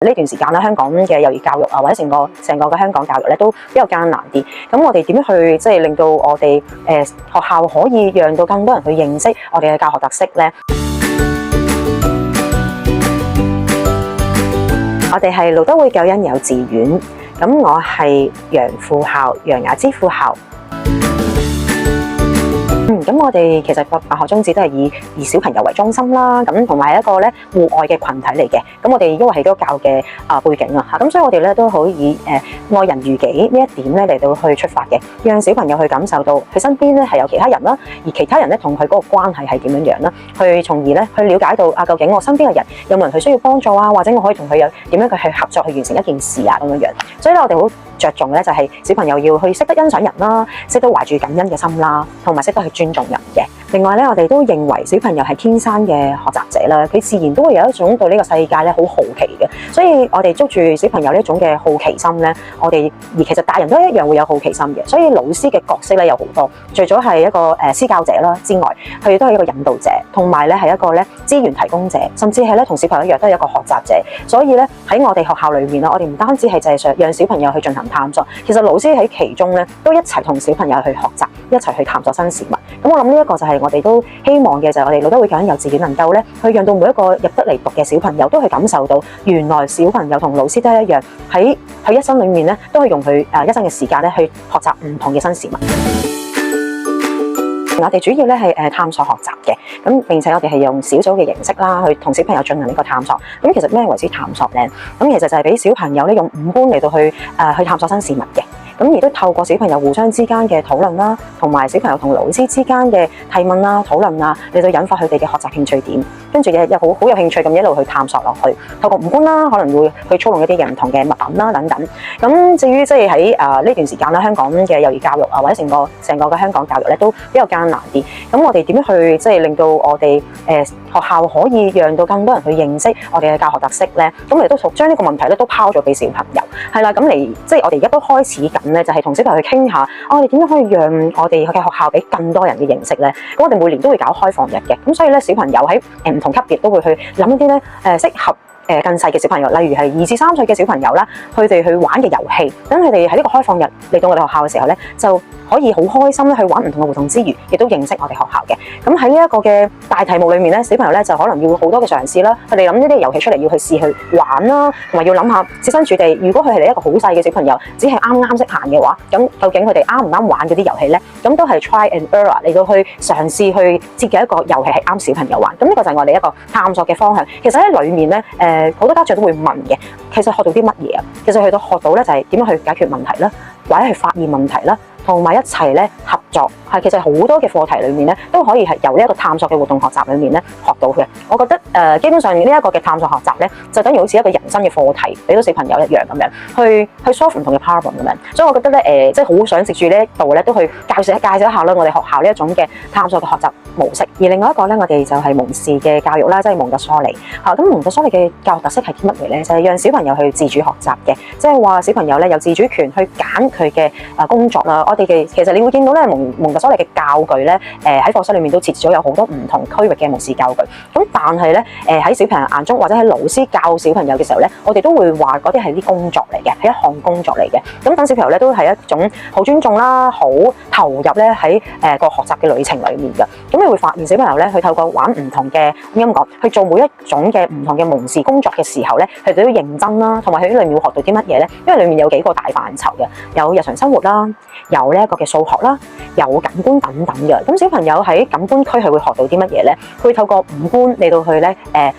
呢段時間咧，香港嘅幼兒教育啊，或者成個嘅香港教育咧，都比較艱難啲。咁我哋點樣去即係令到我哋學校可以讓到更多人去認識我哋嘅教學特色咧？我哋係路德會救恩幼稚園，咁我係楊副校，楊雅芝副校。咁我哋其實個辦學宗旨都係以小朋友為中心啦，咁同埋係一個咧戶外嘅群體嚟嘅。咁我哋因為係基督教嘅背景啊，咁所以我哋咧都可以愛人如己呢一點咧嚟到去出發嘅，讓小朋友去感受到佢身邊咧係有其他人啦，而其他人咧同佢嗰個關係係點樣樣啦，去從而咧去了解到究竟我身邊嘅人有冇人佢需要幫助啊，或者我可以同佢有點樣去合作去完成一件事啊咁樣樣。所以咧我哋好着重咧就係小朋友要去識得欣賞人啦，識得懷住感恩嘅心啦，同埋識得去尊重人嘅。另外咧，我哋都認為小朋友係天生嘅學習者啦，佢自然都會有一種對呢個世界咧好好奇嘅，所以我哋捉住小朋友呢種嘅好奇心咧，而其實大人都一樣會有好奇心嘅，所以老師嘅角色咧有好多，除咗係一個施教者啦之外，佢哋都係一個引導者，同埋咧係一個咧資源提供者，甚至係咧同小朋友一樣都係一個學習者。所以咧喺我哋學校裏面啦，我哋唔單止係淨係想讓小朋友去進行探索，其實老師喺其中咧都一齊同小朋友去學習，一齊去探索新事物。咁我諗呢一個就係我哋都希望嘅，就係我哋路德會救恩幼稚園能夠咧去讓到每一個入得嚟讀嘅小朋友都去感受到，原來小朋友同老師都係一樣，喺一生裏面咧都係用佢一生嘅時間咧去學習唔同嘅新事物。我哋主要咧係探索學習嘅，咁並且我哋係用小組嘅形式啦，去同小朋友進行呢個探索。咁其實咩為之探索咧？咁其實就係俾小朋友咧用五官嚟到去探索新事物嘅。咁亦都透過小朋友互相之間嘅討論啦，同埋小朋友同老師之間嘅提問啦、討論啊，嚟到引發佢哋嘅學習興趣點，跟住又好有興趣咁一路去探索落去。透過五官啦，可能會去操弄一啲嘅唔同嘅物品啦等等。咁至於即係喺呢段時間啦，香港嘅幼兒教育啊，或者成個嘅香港教育咧，都比較艱難啲。咁我哋點樣去即係令到我哋學校可以讓到更多人去認識我哋嘅教學特色咧？咁我哋都將呢個問題咧都拋咗俾小朋友，係啦，咁即係我哋而家都開始緊咧，就係同小朋友去傾下，我哋點樣可以讓我哋嘅學校俾更多人嘅認識咧？咁我哋每年都會搞開放日嘅，咁所以咧小朋友喺唔同級別都會去諗一啲咧適合更細嘅小朋友，例如係2至3歲嘅小朋友啦，佢哋去玩嘅遊戲，等佢哋喺呢個開放日嚟到我哋學校嘅時候咧，就可以好開心咧去玩唔同嘅活動之餘，亦都認識我哋學校嘅。咁喺呢一個嘅大題目裏面咧，小朋友咧就可能要好多嘅嘗試啦。佢哋諗呢啲遊戲出嚟要去試去玩啦，同埋要諗下設身處地，如果佢係一個好細嘅小朋友，只係啱識行嘅話，咁究竟佢哋啱唔啱玩嗰啲遊戲咧？咁都係 try and error 嚟到去嘗試去設計一個遊戲係啱小朋友玩。咁呢個就係我哋一個探索嘅方向。其實喺裏面咧，好多家長都會問嘅，其實學到啲乜嘢啊？其實去到學到咧就係點樣去解決問題啦，或者去發現問題啦，同埋一齊咧合作。係其實好多嘅課題裏面咧，都可以係由呢一個探索嘅活動學習裏面咧學到嘅。我覺得基本上呢一個嘅探索學習咧，就等於好似一個人生嘅課題，俾到小朋友一樣咁樣，去 solve 唔同嘅 problem 咁樣。所以我覺得咧即係好想藉住呢一度咧，都去介紹一下啦，我哋學校呢一種嘅探索嘅學習模式。而另外一個咧，我哋就係蒙氏嘅教育啦，即係蒙特梭利。咁蒙特梭利嘅教育特色係啲乜嘢咧？就係讓小朋友去自主學習嘅，即係話小朋友咧有自主權去揀佢嘅工作啦。我哋其實你會見到咧蒙特梭利嘅教具咧，喺課室裏面都設置咗有好多唔同區域嘅蒙氏教具。咁但係咧，喺小朋友眼中或者喺老師教小朋友嘅時候咧，我哋都會話嗰啲係啲工作嚟嘅，係一項工作嚟嘅。咁等小朋友咧都係一種好尊重啦，好投入咧喺個學習嘅旅程裏面嘅。咁你會發現小朋友咧，佢透過玩唔同嘅音樂去做每一種嘅唔同嘅蒙氏工作嘅時候咧，佢哋都認真啦，同埋佢喺裏面會學到啲乜嘢咧？因為裏面有幾個大範疇嘅，有日常生活啦，有呢一個嘅數學啦，有感官等等嘅。咁小朋友喺感官區係會學到啲乜嘢咧？佢會透過五官嚟到去咧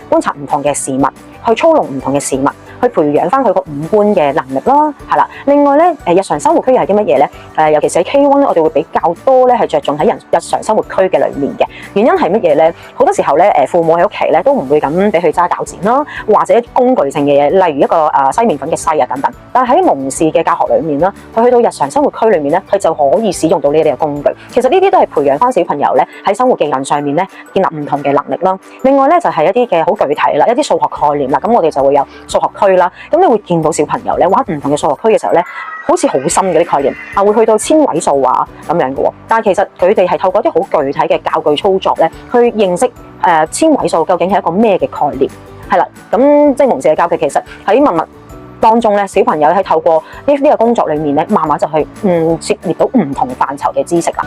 觀察唔同嘅事物，去操弄唔同嘅事物，去培養翻佢個五官嘅能力啦，係啦。另外咧日常生活區又係啲乜嘢咧？尤其是喺 K1 咧，我哋會比較多咧係着重喺日常生活區嘅裏面嘅。原因係乜嘢咧？好多時候咧父母喺屋企咧都唔會咁俾佢揸鉸剪啦，或者工具性嘅嘢，例如一個篩麵粉嘅篩啊等等。但係喺蒙氏嘅教學裏面啦，佢去到日常生活區裏面咧，佢就可以使用到呢啲嘅工具。其實呢啲都係培養翻小朋友咧喺生活技能上面咧建立唔同嘅能力啦。另外咧就係一啲嘅好具體啦，一啲數學概念啦。咁我哋就會有數學區啦。咁你會見到小朋友咧玩唔同嘅數學區嘅時候咧，好似好深嘅啲概念啊，會去到千位數啊咁樣嘅喎。但係其實佢哋係透過一啲好具體嘅教具操作咧，去認識千位數究竟係一個咩嘅概念。係啦，咁即係蒙氏嘅教具其實喺文物當中咧，小朋友喺透過呢個工作裏面咧，慢慢就去涉獵到唔同範疇嘅知識啦。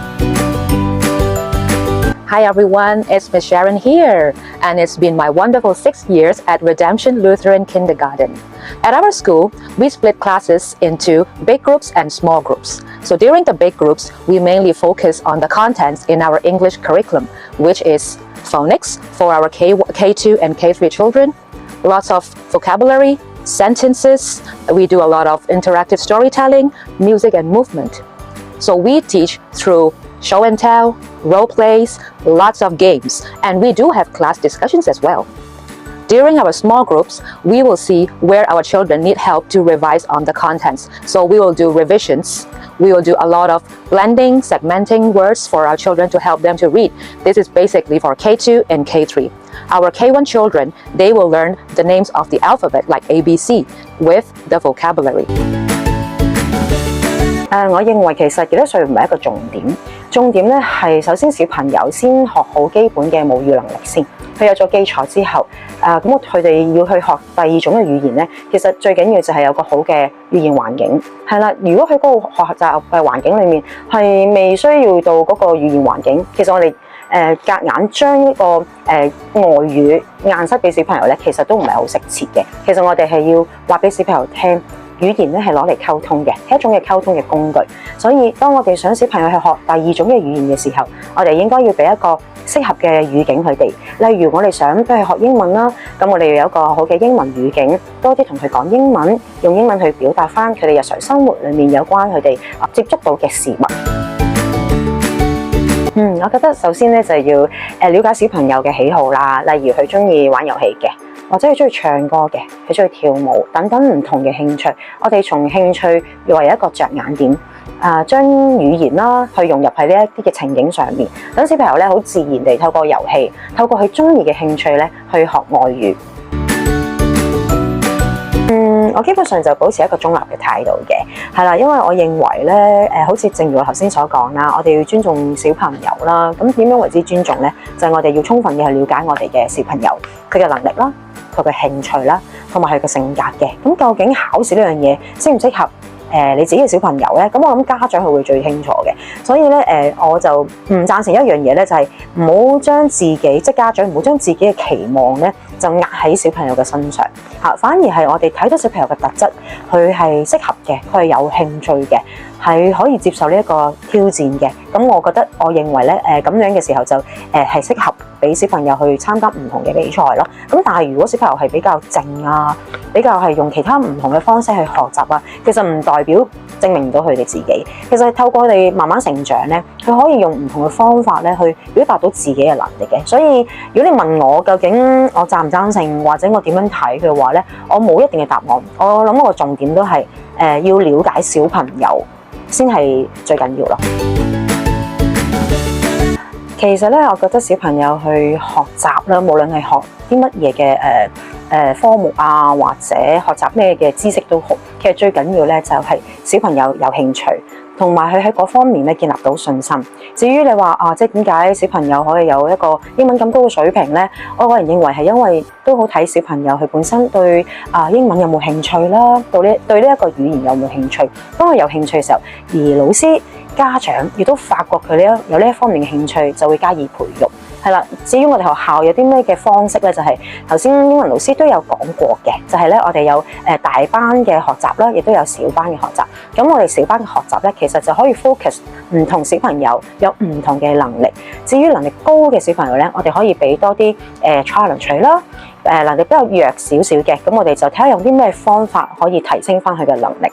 Hi everyone, it's Miss Sharon here, and it's been my wonderful 6 years at Redemption Lutheran Kindergarten. At our school, we split classes into big groups and small groups. So during the big groups, we mainly focus on the contents in our English curriculum, which is phonics for our K2 and K3 children, lots of vocabulary, sentences, we do a lot of interactive storytelling, music and movement. So we teach through show and tell, role plays, lots of games, and we do have class discussions as well. During our small groups, we will see where our children need help to revise on the contents. So we will do revisions. We will do a lot of blending, segmenting words for our children to help them to read. This is basically for K2 and K3. Our K1 children, they will learn the names of the alphabet like ABC with the vocabulary. 我認為其實幾多歲唔係一個重點，重點咧係首先小朋友先學好基本嘅母語能力先。佢有咗基礎之後，咁佢哋要去學第二種嘅語言咧，其實最緊要就係有個好嘅語言環境。係啦，如果佢嗰個學習嘅環境裡面係未需要到嗰個語言環境，其實我哋夾硬將一個外語硬塞俾小朋友咧，其實都唔係好適切嘅。其實我哋係要話俾小朋友聽。語言咧係攞嚟溝通嘅，係一種嘅溝通嘅工具。所以當我哋想小朋友去學第二種嘅語言嘅時候，我哋應該要俾一個適合嘅語境佢哋。例如我哋想俾佢學英文啦，咁我哋要有一個好嘅英文語境，多啲同佢講英文，用英文去表達翻佢哋日常生活裡面有關佢哋接觸到嘅事物。我覺得首先咧就要了解小朋友嘅喜好啦，例如佢中意玩遊戲嘅。或者佢中意唱歌嘅，佢中意跳舞等等唔同嘅興趣，我哋從興趣為一個着眼點，將語言啦去融入喺呢一啲嘅情景上面，等小朋友咧好自然地透過遊戲，透過佢中意嘅興趣咧去學外語。我基本上就保持一個中立嘅態度嘅，係啦，因為我認為咧，好似正如我頭先所講啦，我哋要尊重小朋友啦。咁點樣為之尊重咧？就係我哋要充分嘅去了解我哋嘅小朋友佢嘅能力啦。佢嘅興趣啦，同埋佢嘅性格嘅，咁究竟考試呢樣嘢適唔適合你自己嘅小朋友咧？咁我諗家長佢會最清楚嘅，所以咧我就唔贊成一樣嘢咧，就係唔好將自己即係家長唔好將自己嘅期望咧就壓喺小朋友嘅身上嚇，反而係我哋睇到小朋友嘅特質，佢係適合嘅，佢係有興趣嘅，係可以接受呢一個挑戰嘅。咁我認為咧咁樣嘅時候就係適合俾小朋友去參加唔同嘅比賽咯。咁但係如果小朋友係比較靜啊，比較係用其他唔同嘅方式去學習啊，其實唔代表證明唔到佢哋自己。其實透過佢哋慢慢成長咧，佢可以用唔同嘅方法咧去表達到自己嘅能力嘅。所以如果你問我究竟我贊唔贊成或者我點樣睇嘅話咧，我冇一定嘅答案。我諗我個重點都係要了解小朋友先係最緊要咯。其實咧，我覺得小朋友去學習啦，無論係學啲乜嘢嘅科目啊，或者學習咩嘅知識都好，其實最緊要咧就係小朋友有興趣，同埋佢喺嗰方面咧建立到信心。至於你話即係點解小朋友可以有一個英文咁高嘅水平咧？我個人認為係因為都好睇小朋友佢本身對英文有冇興趣啦，對呢一個語言有冇興趣。當佢有興趣嘅時候，而老師家長亦都發覺佢有呢一方面嘅興趣，就會加以培育。係啦，至於我哋學校有啲咩嘅方式咧，就係頭先英文老師都有講過嘅，就係咧我哋有大班嘅學習啦，亦都有小班嘅學習。咁我哋小班嘅學習咧，其實就可以 focus 唔同小朋友有唔同嘅能力。至於能力高嘅小朋友咧，我哋可以俾多啲challenge 啦。能力比較弱少少嘅，咁我哋就睇下用啲咩方法可以提升翻佢嘅能力。